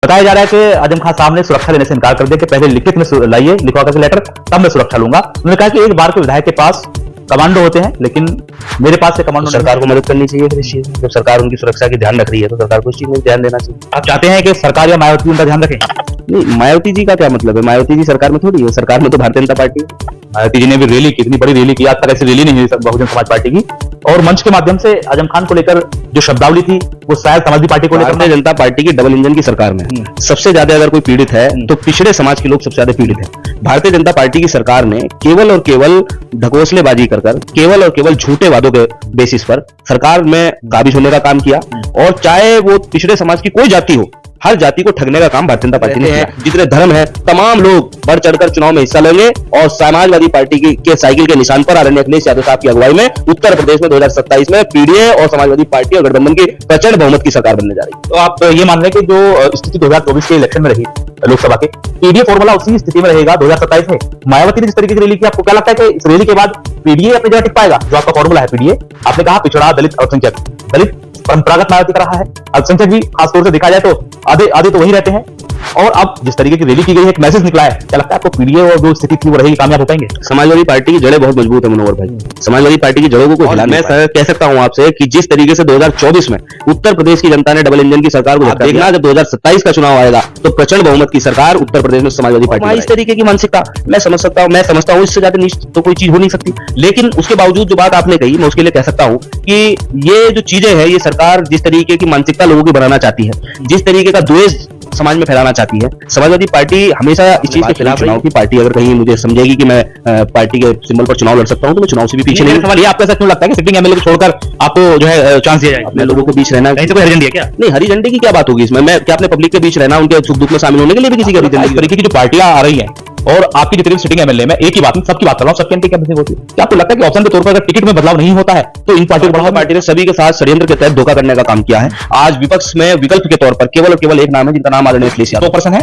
बताया जा रहा है कि आजम खान साहब ने सुरक्षा लेने से इनकार कर दिया कि पहले लिखित में लाइए, लिखवा करके लेटर, तब मैं सुरक्षा लूंगा। उन्होंने कहा कि एक बार के विधायक के पास कमांडो होते हैं, लेकिन मेरे पास से कमांडो। सरकार को मदद करनी चाहिए इस चीज में। जब सरकार उनकी सुरक्षा की ध्यान रख रही है तो सरकार को इस चीज में ध्यान देना चाहिए। आप चाहते हैं कि सरकार या मायावती उनका ध्यान रखें? नहीं, मायावती जी का क्या मतलब है? मायावती जी सरकार में थोड़ी है, सरकार में तो भारतीय जनता पार्टी है। मायावती जी ने भी रैली की, इतनी बड़ी रैली की, आज तक ऐसी रैली नहीं हुई बहुजन समाज पार्टी की। और मंच के माध्यम से आजम खान को लेकर जो शब्दावली थी वो शायद समाजवादी पार्टी को लेकर। भारतीय जनता पार्टी की डबल इंजन की सरकार में सबसे ज्यादा अगर कोई पीड़ित है तो पिछड़े समाज के लोग सबसे ज्यादा पीड़ित है। भारतीय जनता पार्टी की सरकार ने केवल और केवल ढकोसलेबाजी कर केवल और केवल झूठे वादों के बेसिस पर सरकार में काबिज होने का काम किया। और चाहे वो पिछड़े समाज की कोई जाति हो, हर जाति को ठगने का काम भारतीय जनता पार्टी ने किया। जितने धर्म है तमाम लोग बढ़ चढ़कर चुनाव में हिस्सा लेंगे और समाजवादी पार्टी के साइकिल के निशान पर आदरणीय अखिलेश यादव साहब की अगुवाई में उत्तर प्रदेश में 2027 में पीडीए और समाजवादी पार्टी और गठबंधन की प्रचंड बहुमत की सरकार बनने जा रही है। तो आप ये मान रहे हैं कि जो स्थिति 2024 के इलेक्शन में रही लोकसभा के, पीडीए फॉर्मूला उसी स्थिति में रहेगा 2027 में? मायावती ने जिस तरीके की रैली की, आपको क्या लगता है कि इस रैली के बाद पीडीए अपनी जगह टिक पाएगा? जो आपका फॉर्मूला है पीडीए, आपने कहा पिछड़ा, दलित, अल्पसंख्यक। दलित परंपरागत मायावती का रहा है, अल्पसंख्यक भी खासतौर से देखा जाए तो आधे तो वही रहते हैं। और अब जिस तरीके की रैली की गई है, एक मैसेज निकला है, क्या लगता है आपको पीडीए और जो स्थिति थी वो रहेगी, कामयाब हो पाएंगे? समाजवादी पार्टी की जड़ें बहुत मजबूत है मनोहर भाई। समाजवादी पार्टी की जड़ों को कोई हिला नहीं पाया। मैं कह सकता हूं आपसे कि जिस तरीके से 2024 में उत्तर प्रदेश की जनता ने डबल इंजन की सरकार को देखना, जब 2027 का चुनाव आएगा तो प्रचंड बहुमत की सरकार उत्तर प्रदेश में समाजवादी पार्टी। इस तरीके की मानसिकता मैं समझता हूं, इससे ज्यादा नीच तो कोई चीज हो नहीं सकती। लेकिन उसके बावजूद जो बात आपने कही, मैं उसके लिए कह सकता हूं कि ये जो चीजें हैं, ये सरकार जिस तरीके की मानसिकता लोगों की बनाना चाहती है, जिस तरीके का द्वेष समाज में फैलाना चाहती है, समाजवादी पार्टी हमेशा इस चीज के खिलाफ। चुनाव की पार्टी अगर कहीं मुझे समझेगी कि मैं पार्टी के सिंबल पर चुनाव लड़ सकता हूं तो मैं चुनाव से भी पीछे नहीं। सवाल ये आपको ऐसा क्यों लगता है कि सिटिंग एमएलए को छोड़कर आपको जो है चांस दिया जाएगा? अपने लोगों के बीच रहना, कहीं से कोई हरी झंडी है क्या? नहीं, हरी झंडी की क्या बात होगी इसमें? मैं क्या अपने पब्लिक के बीच रहना, उनके सुख दुख में शामिल होने के लिए भी किसी की हरी झंडी? इस तरीके की जो पार्टियां आ रही हैं और आपकी जितनी सिटिंग एमएलए में एक ही बात, सबकी बात कर रहा हूं, सबकी एंटी कैंपेनिंग होती है, क्या आपको लगता है कि ऑप्शन के तौर पर अगर टिकट में बदलाव नहीं होता है तो इन पार्टियों को बढ़ावा? पार्टी ने सभी के साथ षड्यंत्र के तहत धोखा करने का काम किया है। आज विपक्ष में विकल्प के तौर पर केवल और केवल एक नाम है जिनका नाम आदरणीय अखिलेश यादव। 2% है।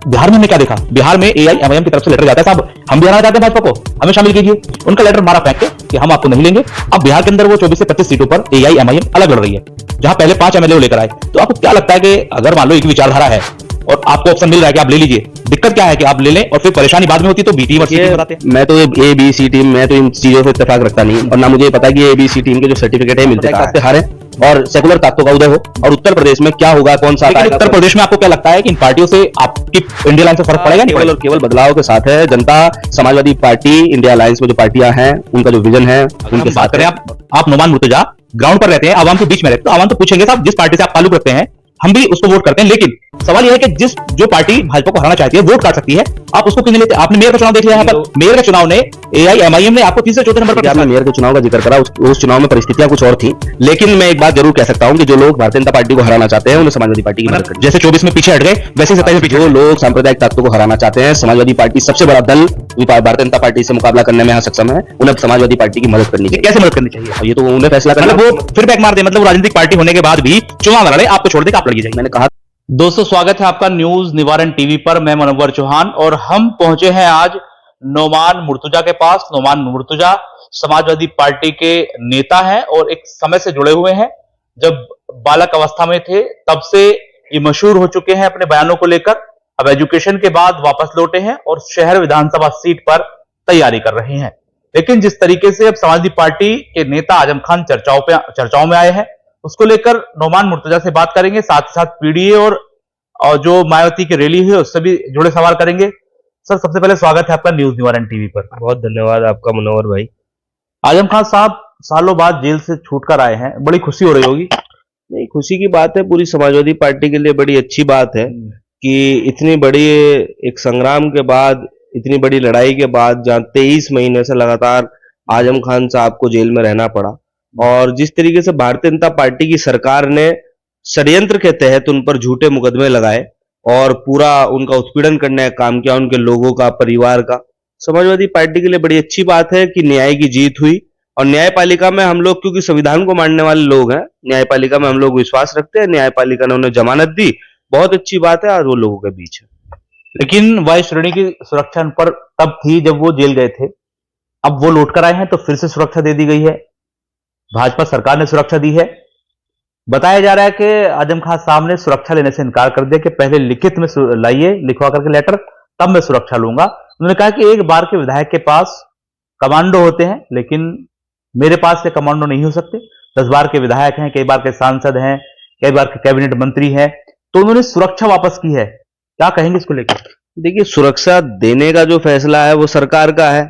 बिहार में हमने क्या देखा? बिहार में एआईएमआईएम की तरफ से लेटर जाता है, साहब हम भी आना चाहते हैं भाजपा को, हमें शामिल कीजिए। उनका लेटर मारा फेंक के कि हम आपको नहीं लेंगे। अब बिहार के अंदर वो 24 से 25 सीटों पर एआईएमआईएम अलग लड़ रही है, जहां पहले 5 एमएलए लेकर आए। तो आपको क्या लगता है कि अगर मान लो एक विचारधारा है और आपको ऑप्शन मिल रहा है कि आप ले लीजिए, दिक्कत क्या है कि आप ले लें और फिर परेशानी बाद में होती है तो बी टीम और सी टीम बताते हैं? मैं तो ए बी सी टीम, मैं तो इन चीजों से इत्तेफाक रखता नहीं और ना मुझे पता कि ए बी सी टीम के जो सर्टिफिकेट है मिलते हैं हारे और सेकुलर ताकतों का उदय हो। और उत्तर प्रदेश में क्या होगा, कौन सा उत्तर प्रदेश में आपको क्या लगता है कि इन पार्टियों से आपकी इंडिया अलायंस से फर्क पड़ेगा? केवल और केवल बदलाव के साथ है जनता। समाजवादी पार्टी, इंडिया अलायंस में जो पार्टियां हैं उनका जो विजन है उनके साथ करें। आप नोमान मुर्तजा ग्राउंड पर रहते हैं, आवाम के बीच में रहते हैं, तो आवाम तो पूछेंगे साहब जिस पार्टी से आप ताल्लुक रखते हैं हम भी उसको वोट करते हैं, लेकिन सवाल यह है कि जो पार्टी भाजपा को हराना चाहती है वोट कर सकती है, आप उसको क्यों नहीं लेते? आपने मेयर का चुनाव देख लिया, यहाँ पर मेयर के चुनाव ने एआईएमआईएम ने आपको 3 से 4 नंबर पर। आपने मेयर के चुनाव का जिक्र करा, उस चुनाव में परिस्थितियां कुछ और थी। लेकिन मैं एक बात जरूर कह सकता हूं कि जो लोग भारतीय जनता पार्टी को हराना चाहते हैं उन्हें समाजवादी पार्टी की मदद करनी। जैसे 24 में पीछे हट गए वैसे 27 में पीछे। जो लोग सांप्रदायिक ताकतों को हराना चाहते हैं, समाजवादी पार्टी सबसे बड़ा दल भारतीय जनता पार्टी से मुकाबला करने में यहाँ सक्षम है, उन्हें समाजवादी पार्टी की मदद करनी चाहिए। कैसे मदद करनी चाहिए? ये तो उन्हें फैसला करना। वो फिर बैक मार दे, मतलब राजनीतिक पार्टी होने के बाद भी चुनाव लड़े, आपको छोड़ दे, आप लड़िए जाइए। मैंने कहा। दोस्तों स्वागत है आपका न्यूज निवारण टीवी पर। मैं मनोवर चौहान और हम पहुंचे हैं आज नोमान मुर्तजा के पास। नोमान मुर्तजा समाजवादी पार्टी के नेता हैं और एक समय से जुड़े हुए हैं। जब बालक अवस्था में थे तब से ये मशहूर हो चुके हैं अपने बयानों को लेकर। अब एजुकेशन के बाद वापस लौटे हैं और शहर विधानसभा सीट पर तैयारी कर रहे हैं। लेकिन जिस तरीके से अब समाजवादी पार्टी के नेता आजम खान चर्चाओं में आए हैं, उसको लेकर नोमान मुर्तजा से बात करेंगे। साथ ही साथ पीडीए और जो मायावती की रैली है उससे भी जुड़े सवाल करेंगे। सर सबसे पहले स्वागत है आपका न्यूज निवारण टीवी पर। बहुत धन्यवाद आपका मनोहर भाई। आजम खान साहब सालों बाद जेल से छूटकर आए हैं, बड़ी खुशी हो रही होगी? नहीं, खुशी की बात है, पूरी समाजवादी पार्टी के लिए बड़ी अच्छी बात है कि इतनी बड़ी एक संग्राम के बाद, इतनी बड़ी लड़ाई के बाद, जहां 23 महीने से लगातार आजम खान साहब को जेल में रहना पड़ा और जिस तरीके से भारतीय जनता पार्टी की सरकार ने षड्यंत्र के तहत उन पर झूठे मुकदमे लगाए और पूरा उनका उत्पीड़न करने का काम किया, उनके लोगों का, परिवार का। समाजवादी पार्टी के लिए बड़ी अच्छी बात है कि न्याय की जीत हुई और न्यायपालिका में हम लोग, क्योंकि संविधान को मानने वाले लोग हैं, न्यायपालिका में हम लोग विश्वास रखते हैं। न्यायपालिका ने उन्हें जमानत दी, बहुत अच्छी बात है, और वो लोगों के बीच है। लेकिन वायु श्रेणी की सुरक्षा पर तब थी जब वो जेल गए थे, अब वो लौट कर आए हैं तो फिर से सुरक्षा दे दी गई है, भाजपा सरकार ने सुरक्षा दी है। बताया जा रहा है कि आजम खान साहब ने सुरक्षा लेने से इनकार कर दिया कि पहले लिखित में लाइए, लिखवा करके लेटर, तब मैं सुरक्षा लूंगा। उन्होंने कहा कि एक बार के विधायक के पास कमांडो होते हैं, लेकिन मेरे पास ये कमांडो नहीं हो सकते। 10 बार के विधायक हैं, कई बार के सांसद हैं, कई बार के कैबिनेट मंत्री हैं, तो उन्होंने सुरक्षा वापस की है। क्या कहेंगे इसको लेकर? देखिए, सुरक्षा देने का जो फैसला है वो सरकार का है,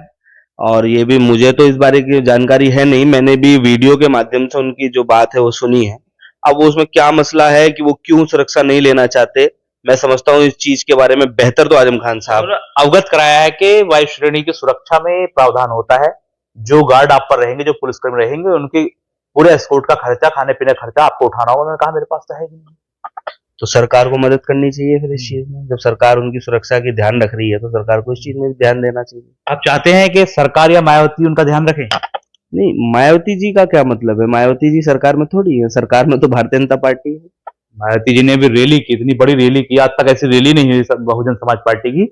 और ये भी मुझे तो इस बारे की जानकारी है नहीं। मैंने भी वीडियो के माध्यम से उनकी जो बात है वो सुनी है। अब वो उसमें क्या मसला है कि वो क्यों सुरक्षा नहीं लेना चाहते, मैं समझता हूँ इस चीज के बारे में बेहतर तो आजम खान साहब। और अवगत कराया है कि वायु श्रेणी की सुरक्षा में प्रावधान होता है, जो गार्ड आप पर रहेंगे, जो पुलिसकर्मी रहेंगे, उनके पूरे एस्कॉर्ट का खर्चा, खाने पीने का खर्चा आपको उठाना होगा। उन्होंने कहा मेरे पास तो है ही नहीं। तो सरकार को मदद करनी चाहिए फिर इस चीज में। जब सरकार उनकी सुरक्षा की ध्यान रख रही है तो सरकार को इस चीज में भी ध्यान देना चाहिए। आप चाहते हैं कि सरकार या मायावती उनका ध्यान रखें? नहीं, मायावती जी का क्या मतलब है? मायावती जी सरकार में थोड़ी है, सरकार में तो भारतीय जनता पार्टी है। मायावती जी ने भी रैली की, इतनी बड़ी रैली की, आज तक ऐसी रैली नहीं हुई बहुजन समाज पार्टी की।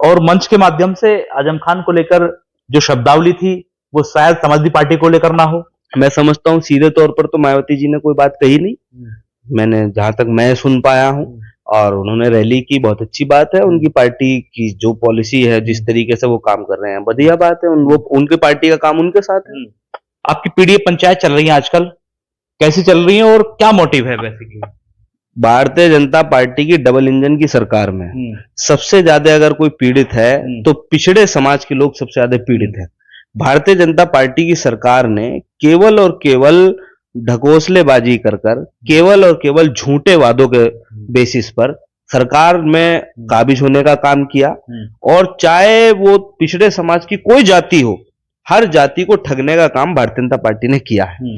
और मंच के माध्यम से आजम खान को लेकर जो शब्दावली थी, वो शायद समाजवादी पार्टी को लेकर ना हो। मैं समझता हूँ सीधे तौर पर तो मायावती जी ने कोई बात कही नहीं, मैंने जहां तक मैं सुन पाया हूँ। और उन्होंने रैली की, बहुत अच्छी बात है। उनकी पार्टी की जो पॉलिसी है, जिस तरीके से वो काम कर रहे हैं, बढ़िया बात है। वो उनकी पार्टी का काम उनके साथ है। आपकी पीडीए पंचायत चल रही है आजकल, कैसी चल रही है और क्या मोटिव है बेसिकली? भारतीय जनता पार्टी की डबल इंजन की सरकार में सबसे ज्यादा अगर कोई पीड़ित है तो पिछड़े समाज के लोग सबसे ज्यादा पीड़ित हैं। भारतीय जनता पार्टी की सरकार ने केवल और केवल ढकोसलेबाजी कर केवल और केवल झूठे वादों के बेसिस पर सरकार में काबिज होने का काम किया। और चाहे वो पिछड़े समाज की कोई जाति हो, हर जाति को ठगने का काम भारतीय जनता पार्टी ने किया है।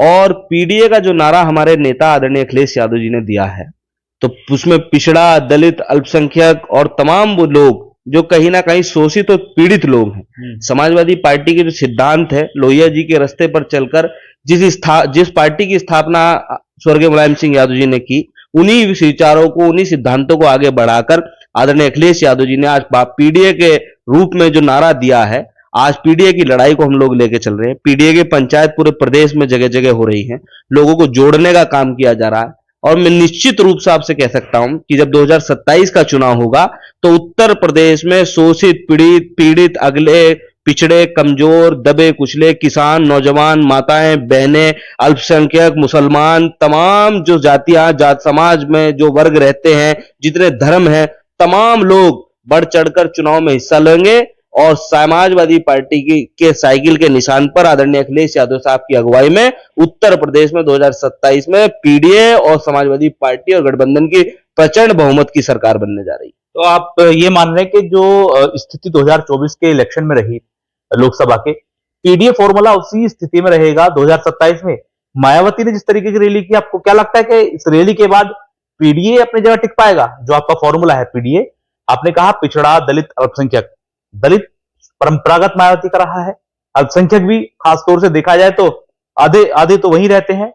और पीडीए का जो नारा हमारे नेता आदरणीय अखिलेश यादव जी ने दिया है, तो उसमें पिछड़ा, दलित, अल्पसंख्यक और तमाम वो लोग जो कहीं ना कहीं शोषित और पीड़ित लोग हैं, समाजवादी पार्टी के जो सिद्धांत है, लोहिया जी के रास्ते पर चलकर जिस पार्टी की स्थापना स्वर्गीय मुलायम सिंह यादव जी ने की, उन्हीं विचारों को, उन्हीं सिद्धांतों को आगे बढ़ाकर आदरणीय अखिलेश यादव जी ने आज पीडीए के रूप में जो नारा दिया है, आज पीडीए की लड़ाई को हम लोग लेके चल रहे हैं। पीडीए की पंचायत पूरे प्रदेश में जगह जगह हो रही है, लोगों को जोड़ने का काम किया जा रहा है। और मैं निश्चित रूप से आपसे कह सकता हूं कि जब 2027 का चुनाव होगा तो उत्तर प्रदेश में शोषित, पीड़ित, अगले, पिछड़े, कमजोर, दबे कुचले, किसान, नौजवान, माताएं, बहनें, अल्पसंख्यक, मुसलमान, तमाम जो जातियां, जात समाज में जो वर्ग रहते हैं, जितने धर्म हैं, तमाम लोग बढ़ चढ़कर चुनाव में हिस्सा लेंगे। और समाजवादी पार्टी के साइकिल के निशान पर आदरणीय अखिलेश यादव साहब की अगुवाई में उत्तर प्रदेश में 2027 में पीडीए और समाजवादी पार्टी और गठबंधन की प्रचंड बहुमत की सरकार बनने जा रही है। तो आप ये मान रहे हैं कि जो स्थिति 2024 के इलेक्शन में रही लोकसभा के, पीडीए फॉर्मूला उसी स्थिति में रहेगा 2027 में? मायावती ने जिस तरीके की रैली की, आपको क्या लगता है कि इस रैली के बाद पीडीए अपनी जगह टिक पाएगा? जो आपका फॉर्मूला है पीडीए, आपने कहा पिछड़ा, दलित, अल्पसंख्यक। दलित परंपरागत मायावती का रहा है, अल्पसंख्यक भी खासतौर से देखा जाए तो आधे आधे तो वही रहते हैं।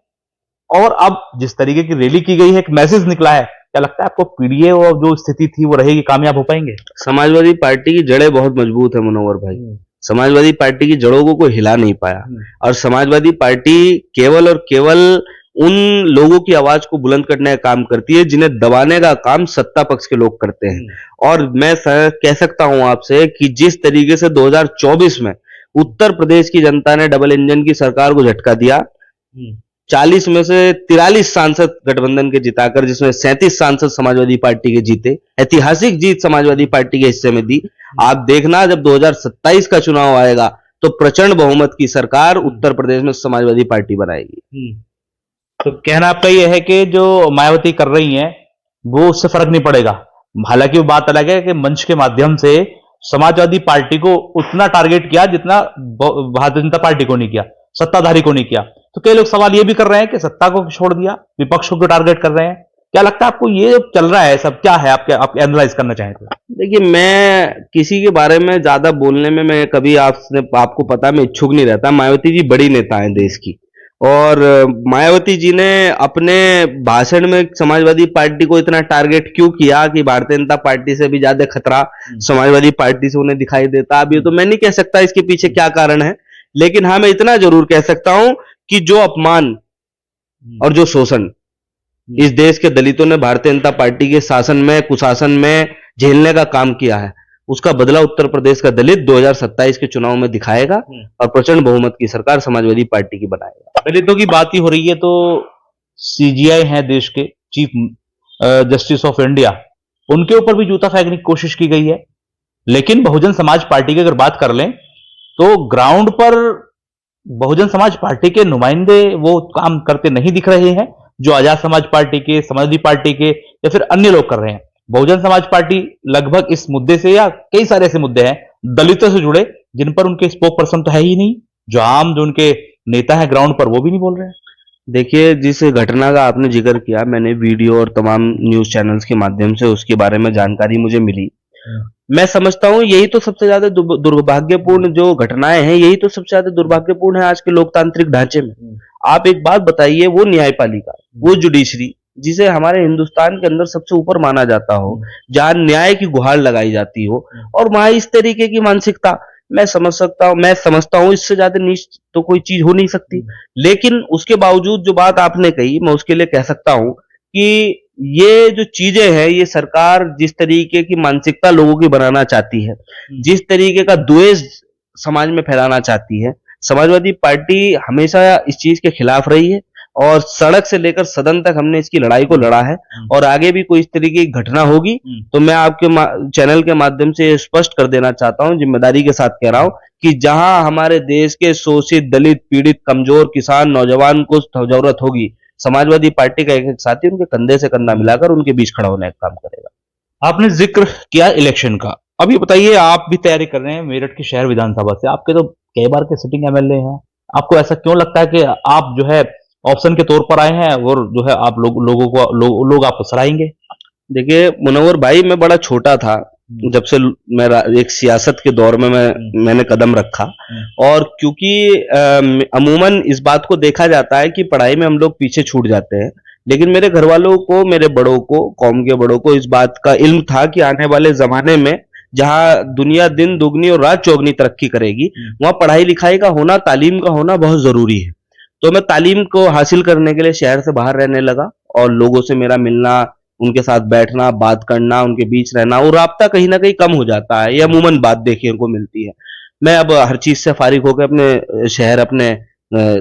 और अब जिस तरीके की रैली की गई है, एक मैसेज निकला है, क्या लगता है आपको पीडीए और जो स्थिति थी वो रहेगी, कामयाब हो पाएंगे? समाजवादी पार्टी की जड़ें बहुत मजबूत है मनोहर भाई। समाजवादी पार्टी की जड़ों को कोई हिला नहीं पाया। और समाजवादी पार्टी केवल और केवल उन लोगों की आवाज को बुलंद करने का काम करती है जिन्हें दबाने का काम सत्ता पक्ष के लोग करते हैं। और मैं कह सकता हूं आपसे कि जिस तरीके से 2024 में उत्तर प्रदेश की जनता ने डबल इंजन की सरकार को झटका दिया, 40 में से 43 सांसद गठबंधन के जिताकर, जिसमें 37 सांसद समाजवादी पार्टी के जीते, ऐतिहासिक जीत समाजवादी पार्टी के हिस्से में दी। आप देखना जब 2027 का चुनाव आएगा तो प्रचंड बहुमत की सरकार उत्तर प्रदेश में समाजवादी पार्टी बनाएगी। तो कहना आपका यह है कि जो मायावती कर रही हैं वो उससे फर्क नहीं पड़ेगा। हालांकि वो बात अलग है कि मंच के माध्यम से समाजवादी पार्टी को उतना टारगेट किया जितना भारतीय जनता पार्टी को नहीं किया, सत्ताधारी को नहीं किया। तो कई लोग सवाल ये भी कर रहे हैं कि सत्ता को छोड़ दिया, विपक्ष को टारगेट कर रहे हैं। क्या लगता है आपको ये चल रहा है सब क्या है? आप एनालाइज करना चाहें तो? देखिए, मैं किसी के बारे में ज्यादा बोलने में मैं कभी आपको पता मैं इच्छुक नहीं रहता। मायावती जी बड़ी नेता हैं देश की, और मायावती जी ने अपने भाषण में समाजवादी पार्टी को इतना टारगेट क्यों किया कि भारतीय जनता पार्टी से भी ज्यादा खतरा समाजवादी पार्टी से उन्हें दिखाई देता। अब ये तो मैं नहीं कह सकता इसके पीछे क्या कारण है, लेकिन हाँ मैं इतना जरूर कह सकता हूं कि जो अपमान और जो शोषण इस देश के दलितों ने भारतीय जनता पार्टी के शासन में, कुशासन में झेलने का काम किया है, उसका बदला उत्तर प्रदेश का दलित 2027 के चुनाव में दिखाएगा और प्रचंड बहुमत की सरकार समाजवादी पार्टी की बनाएगा। दलितों की बात ही हो रही है तो सीजीआई है देश के चीफ जस्टिस ऑफ इंडिया, उनके ऊपर भी जूता फेंकने की कोशिश की गई है। लेकिन बहुजन समाज पार्टी की अगर बात कर लें तो ग्राउंड पर बहुजन समाज पार्टी के नुमाइंदे वो काम करते नहीं दिख रहे हैं जो आजाद समाज पार्टी के, समाजवादी पार्टी के या फिर अन्य लोग कर रहे हैं। बहुजन समाज पार्टी लगभग इस मुद्दे से या कई सारे ऐसे मुद्दे हैं दलितों से जुड़े जिन पर उनके स्पोक पर्सन तो है ही नहीं, जो उनके नेता है ग्राउंड पर वो भी नहीं बोल रहे हैं। देखिए, जिस घटना का आपने जिक्र किया, मैंने वीडियो और तमाम न्यूज चैनल्स के माध्यम से उसके बारे में जानकारी मुझे मिली। मैं समझता हूं यही तो सबसे ज्यादा दुर्भाग्यपूर्ण जो घटनाएं हैं, यही तो सबसे ज्यादा दुर्भाग्यपूर्ण है आज के लोकतांत्रिक ढांचे में। आप एक बात बताइए, वो न्यायपालिका, वो जुडिशरी जिसे हमारे हिंदुस्तान के अंदर सबसे ऊपर माना जाता हो, जहां न्याय की गुहार लगाई जाती हो, और वहां इस तरीके की मानसिकता, मैं समझता हूं इससे ज्यादा नीच तो कोई चीज हो नहीं सकती। लेकिन उसके बावजूद जो बात आपने कही, मैं उसके लिए कह सकता हूं कि ये जो चीजें हैं, ये सरकार जिस तरीके की मानसिकता लोगों की बनाना चाहती है, जिस तरीके का द्वेष समाज में फैलाना चाहती है, समाजवादी पार्टी हमेशा इस चीज के खिलाफ रही है और सड़क से लेकर सदन तक हमने इसकी लड़ाई को लड़ा है। और आगे भी कोई इस तरीके की घटना होगी तो मैं आपके चैनल के माध्यम से स्पष्ट कर देना चाहता हूं, जिम्मेदारी के साथ कह रहा हूं कि जहां हमारे देश के शोषित, दलित, पीड़ित, कमजोर, किसान, नौजवान को जरूरत होगी, समाजवादी पार्टी का एक साथी उनके कंधे से कंधा मिलाकर उनके बीच खड़ा होने का काम करेगा। आपने जिक्र किया इलेक्शन का, अब ये बताइए, आप भी तैयारी कर रहे हैं मेरठ की शहर विधानसभा से, आपके तो कई बार के सिटिंग एमएलए हैं, आपको ऐसा क्यों लगता है कि आप जो है ऑप्शन के तौर पर आए हैं और जो है आप लोग आपको सराहेंगे? देखिए मुनव्वर भाई, मैं बड़ा छोटा था जब से मैं एक सियासत के दौर में मैंने कदम रखा, और क्योंकि अमूमन इस बात को देखा जाता है कि पढ़ाई में हम लोग पीछे छूट जाते हैं, लेकिन मेरे घर वालों को, मेरे बड़ों को, कौम के बड़ों को इस बात का इल्म था कि आने वाले जमाने में जहां दुनिया दिन दुगनी और रात चौगनी तरक्की करेगी, वहां पढ़ाई लिखाई का होना, तालीम का होना बहुत जरूरी है। तो मैं तालीम को हासिल करने के लिए शहर से बाहर रहने लगा और लोगों से मेरा मिलना, उनके साथ बैठना, बात करना, उनके बीच रहना, और राब्ता कहीं ना कहीं कम हो जाता है, यह अमूमन बात देखने को मिलती है। मैं अब हर चीज से फारिग होकर अपने शहर, अपने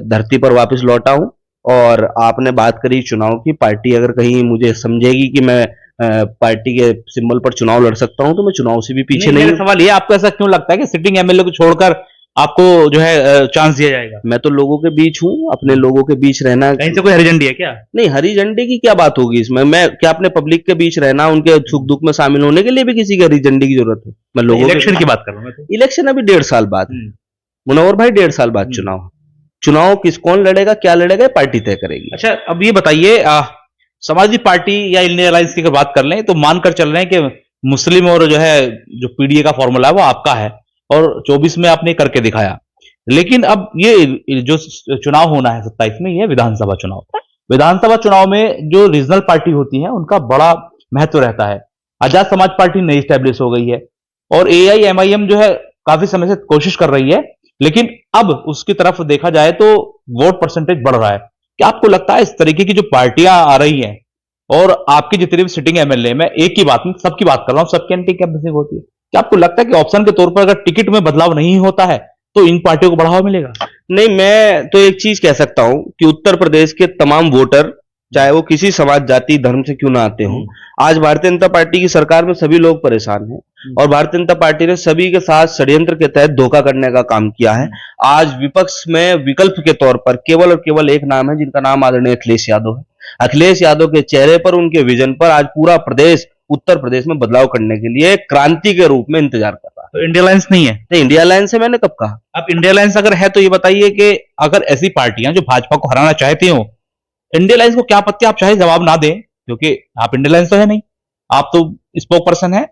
धरती पर वापस लौटा हूं। और आपने बात करी चुनाव की, पार्टी अगर कहीं मुझे समझेगी कि मैं पार्टी के सिंबल पर चुनाव लड़ सकता हूं तो मैं चुनाव से भी पीछे नहीं। सवाल ये, आपको ऐसा क्यों लगता है कि सिटिंग एमएलए को छोड़कर आपको जो है चांस दिया जाएगा? मैं तो लोगों के बीच हूँ, अपने लोगों के बीच रहना। कहीं से कोई हरी झंडी है क्या? नहीं, हरी झंडी की क्या बात होगी इसमें? मैं क्या अपने पब्लिक के बीच रहना, उनके सुख दुख में शामिल होने के लिए भी किसी की हरी झंडी की जरूरत है? मैं लोगों इलेक्शन की बात कर रहा हूँ। इलेक्शन अभी 1.5 साल बाद, मुनव्वर भाई, 1.5 साल बाद चुनाव कौन लड़ेगा, क्या लड़ेगा, पार्टी तय करेगी। अच्छा, अब ये बताइए, समाजवादी पार्टी या इंडियन अलायंस की अगर बात कर लें तो मानकर चल रहे हैं कि मुस्लिम और जो है जो पीडीए का फॉर्मूला है वो आपका है और 24 में आपने करके दिखाया। लेकिन अब ये जो चुनाव होना है 27 में, ये विधानसभा चुनाव, विधानसभा चुनाव में जो रीजनल पार्टी होती है उनका बड़ा महत्व रहता है। आजाद समाज पार्टी नई स्टैब्लिश हो गई है और एआईएमआईएम जो है काफी समय से कोशिश कर रही है, लेकिन अब उसकी तरफ देखा जाए तो वोट परसेंटेज बढ़ रहा है। क्या आपको लगता है इस तरीके की जो पार्टियां आ रही हैं और आपके जितने भी सिटिंग एमएलए, मैं एक की बात नहीं सबकी बात कर रहा हूं, सबकी एंटी कैंपेनिंग होती है, क्या आपको लगता है कि ऑप्शन के तौर पर अगर टिकट में बदलाव नहीं होता है तो इन पार्टियों को बढ़ावा मिलेगा? नहीं, मैं तो एक चीज कह सकता हूं कि उत्तर प्रदेश के तमाम वोटर, चाहे वो किसी समाज, जाति, धर्म से क्यों ना आते हों, आज भारतीय जनता पार्टी की सरकार में सभी लोग परेशान हैं और भारतीय जनता पार्टी ने सभी के साथ षड्यंत्र के तहत धोखा करने का काम किया है। आज विपक्ष में विकल्प के तौर पर केवल और केवल एक नाम है, जिनका नाम आदरणीय अखिलेश यादव है। अखिलेश यादव के चेहरे पर, उनके विजन पर आज पूरा प्रदेश, उत्तर प्रदेश में बदलाव करने के लिए क्रांति के रूप में इंतजार कर रहा है। तो इंडिया अलायंस नहीं है? नहीं, इंडिया अलायंस है, मैंने कब कहा? अब इंडिया अलायंस अगर है तो ये बताइए कि अगर ऐसी पार्टियां जो भाजपा को हराना चाहती हो, इंडिया अलायंस को क्या पत्ते, आप चाहे जवाब ना दें क्योंकि आप इंडिया अलायंस तो है नहीं, आप तो स्पोक पर्सन है।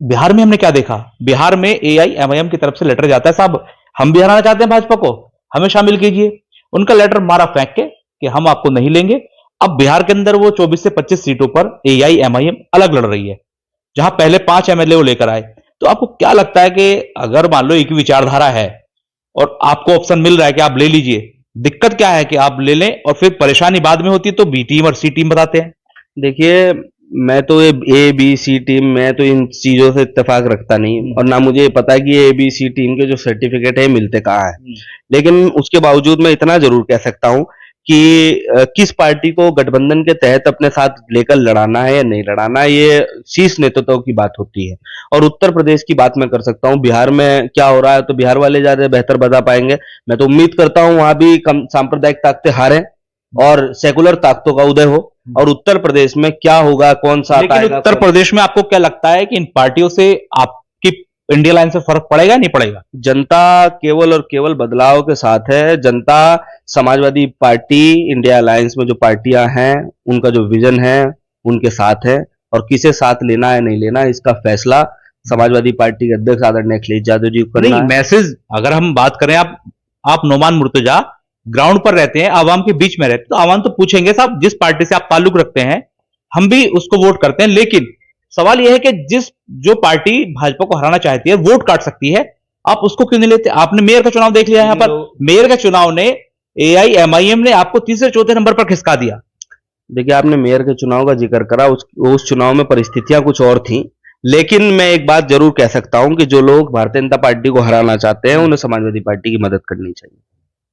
बिहार में हमने क्या देखा? बिहार में एआईएमआईएम की तरफ से लेटर जाता है, साहब हम भी हराना चाहते हैं भाजपा को, हमें शामिल कीजिए। उनका लेटर मारा फेंक के कि हम आपको नहीं लेंगे। अब बिहार के अंदर वो 24 से 25 सीटों पर एआईएमआईएम अलग लड़ रही है, जहां पहले 5 एमएलए वो लेकर आए। तो आपको क्या लगता है कि अगर मान लो एक विचारधारा है और आपको ऑप्शन मिल रहा है कि आप ले लीजिए, दिक्कत क्या है कि आप ले लें और फिर परेशानी बाद में होती है तो बी टीम और सी टीम बताते हैं। देखिए, मैं तो ए बी सी टीम, मैं तो इन चीजों से इत्तेफाक रखता नहीं, और ना मुझे पता है कि ए बी सी टीम के जो सर्टिफिकेट है मिलते कहाँ है। लेकिन उसके बावजूद मैं इतना जरूर कह सकता हूं कि किस पार्टी को गठबंधन के तहत अपने साथ लेकर लड़ाना है या नहीं लड़ाना है, ये शीर्ष नेतृत्व की बात होती है। और उत्तर प्रदेश की बात मैं कर सकता हूँ, बिहार में क्या हो रहा है तो बिहार वाले ज्यादा बेहतर बता पाएंगे। मैं तो उम्मीद करता हूँ वहां भी कम सांप्रदायिक ताकतें हारे और सेकुलर ताकतों का उदय हो। और उत्तर प्रदेश में क्या होगा, कौन सा आता है उत्तर प्रदेश में आपको क्या लगता है कि इन पार्टियों से आपकी इंडिया लाइन से फर्क पड़ेगा नहीं पड़ेगा? जनता केवल और केवल बदलाव के साथ है। जनता समाजवादी पार्टी, इंडिया अलायंस में जो पार्टियां हैं उनका जो विजन है उनके साथ है, और किसे साथ लेना है नहीं लेना इसका फैसला समाजवादी पार्टी के अध्यक्ष आदरणीय अखिलेश यादव जी को करना है। मैसेज अगर हम बात करें, आप नोमान मुर्तजा ग्राउंड पर रहते हैं, आवाम के बीच में रहते हैं, तो आवाम तो पूछेंगे साहब जिस पार्टी से आप ताल्लुक रखते हैं हम भी उसको वोट करते हैं, लेकिन सवाल यह है कि जो पार्टी भाजपा को हराना चाहती है वोट काट सकती है, आप उसको क्यों नहीं लेते? आपने मेयर का चुनाव देख लिया, यहां पर मेयर का चुनाव ने AIMIM ने आपको तीसरे चौथे नंबर पर खिसका दिया। देखिए, आपने मेयर के चुनाव का जिक्र करा, उस चुनाव में परिस्थितियां कुछ और थी, लेकिन मैं एक बात जरूर कह सकता हूं कि जो लोग भारतीय जनता पार्टी को हराना चाहते हैं उन्हें समाजवादी पार्टी की मदद करनी चाहिए।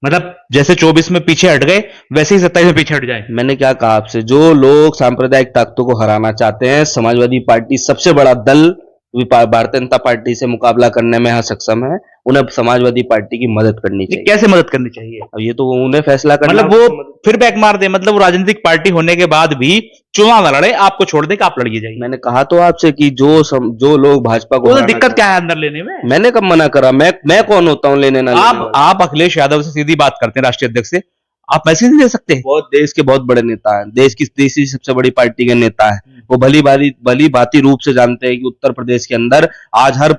मतलब जैसे 24 में पीछे हट गए वैसे ही 27 में पीछे हट जाए। मैंने क्या कहा आपसे, जो लोग सांप्रदायिक ताकतों को हराना चाहते हैं, समाजवादी पार्टी सबसे बड़ा दल भारतीय जनता पार्टी से मुकाबला करने में सक्षम है, उन्हें समाजवादी पार्टी की मदद करनी चाहिए। कैसे मदद करनी चाहिए? अब ये तो उन्हें फैसला करना, मतलब वो फिर बैक मार दे, मतलब वो राजनीतिक पार्टी होने के बाद भी चुनाव न लड़े, आपको छोड़ दे कि आप लड़िए जाइए। मैंने कहा तो आपसे कि जो लोग भाजपा को, तो दिक्कत क्या है अंदर लेने में? मैंने कब मना करा? मैं कौन होता हूँ लेने ना? आप अखिलेश यादव से सीधी बात करते हैं, राष्ट्रीय अध्यक्ष से, आप मैसेज नहीं दे सकते? बहुत देश के बहुत बड़े नेता हैं, देश की सबसे बड़ी पार्टी के नेता है, वो भली भांति रूप से जानते हैं कि उत्तर प्रदेश के अंदर आज हर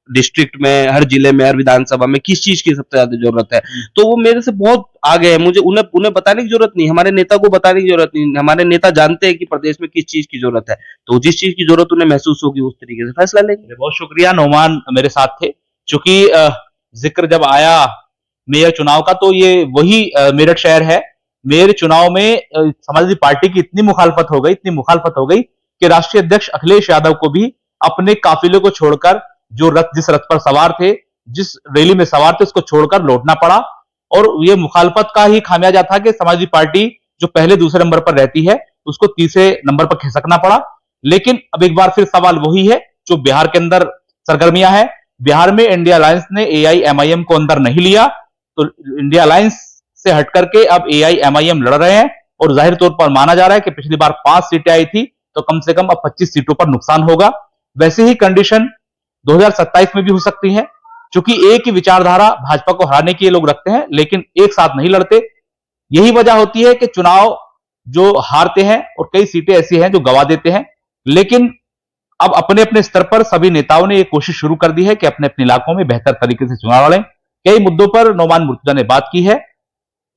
डिस्ट्रिक्ट में, हर जिले में, हर विधानसभा में किस चीज की सबसे ज्यादा जरूरत है। तो वो मेरे से बहुत आगे है, मुझे उन्हें बताने की जरूरत नहीं, हमारे नेता को बताने की जरूरत नहीं। हमारे नेता जानते हैं कि प्रदेश में किस चीज की जरूरत है, तो जिस चीज की जरूरत उन्हें महसूस होगी उस तरीके से फैसला लेंगे। बहुत शुक्रिया, नोमान मेरे साथ थे। चूंकि जिक्र जब आया मेयर चुनाव का, तो ये वही मेरठ शहर है। मेयर चुनाव में समाजवादी पार्टी की इतनी मुखालफत हो गई कि राष्ट्रीय अध्यक्ष अखिलेश यादव को भी अपने काफिले को छोड़कर, जो जिस रथ पर सवार थे, जिस रैली में सवार थे, उसको छोड़कर लौटना पड़ा। और ये मुखालफत का ही खामियाजा था कि समाजवादी पार्टी जो पहले दूसरे नंबर पर रहती है उसको तीसरे नंबर पर खिसकना पड़ा। लेकिन अब एक बार फिर सवाल वही है जो बिहार के अंदर सरगर्मियां है। बिहार में इंडिया अलायंस ने AIMIM को अंदर नहीं लिया, तो इंडिया अलायंस से हट करके अब AIMIM लड़ रहे हैं, और जाहिर तौर पर माना जा रहा है कि पिछली बार 5 सीटें आई थी, तो कम से कम अब 25 सीटों पर नुकसान होगा। वैसे ही कंडीशन 2027 में भी हो सकती है, क्योंकि एक ही विचारधारा भाजपा को हराने की ये लोग रखते हैं, लेकिन एक साथ नहीं लड़ते। यही वजह होती है कि चुनाव जो हारते हैं और कई सीटें ऐसी हैं जो गंवा देते हैं। लेकिन अब अपने अपने स्तर पर सभी नेताओं ने ये कोशिश शुरू कर दी है कि अपने अपने इलाकों में बेहतर तरीके से चुनाव लड़ें। कई मुद्दों पर नोमान मुर्तजा ने बात की है।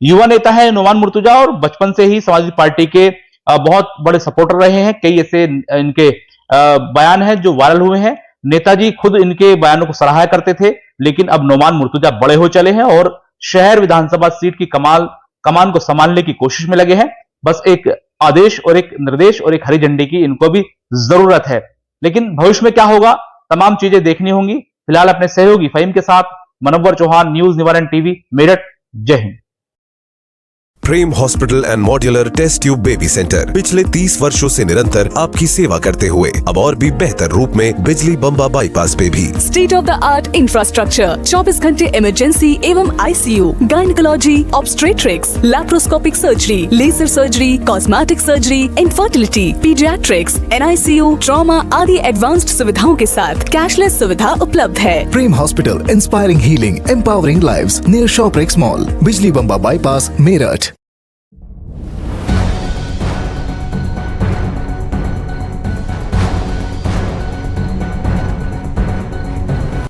युवा नेता है नोमान मुर्तजा, और बचपन से ही समाजवादी पार्टी के बहुत बड़े सपोर्टर रहे हैं। कई ऐसे इनके बयान हैं जो वायरल हुए हैं। नेताजी खुद इनके बयानों को सराहा करते थे, लेकिन अब नोमान मुर्तजा बड़े हो चले हैं और शहर विधानसभा सीट की कमान को संभालने की कोशिश में लगे हैं। बस एक आदेश और एक निर्देश और एक हरी झंडी की इनको भी जरूरत है। लेकिन भविष्य में क्या होगा, तमाम चीजें देखनी होंगी। फिलहाल अपने सहयोगी फहीम के साथ मनोवर चौहान, न्यूज निवारण टीवी, मेरठ। जय हिंद। Prem hospital and modular test tube baby centre पिछले 30 वर्षों से निरंतर आपकी सेवा करते हुए अब और भी बेहतर रूप में बिजली बम्बा बाईपास पे भी state of the art infrastructure, 24 घंटे इमरजेंसी एवं ICU, gynaecology, obstetrics, laparoscopic surgery, laser surgery, cosmetic surgery, infertility, paediatrics, NICU, trauma आदि एडवांस्ड सुविधाओं के साथ कैशलेस सुविधा उपलब्ध है। Prem hospital, inspiring healing, empowering lives, near Shoprex mall, Bijli Bamba bypass, Meerut.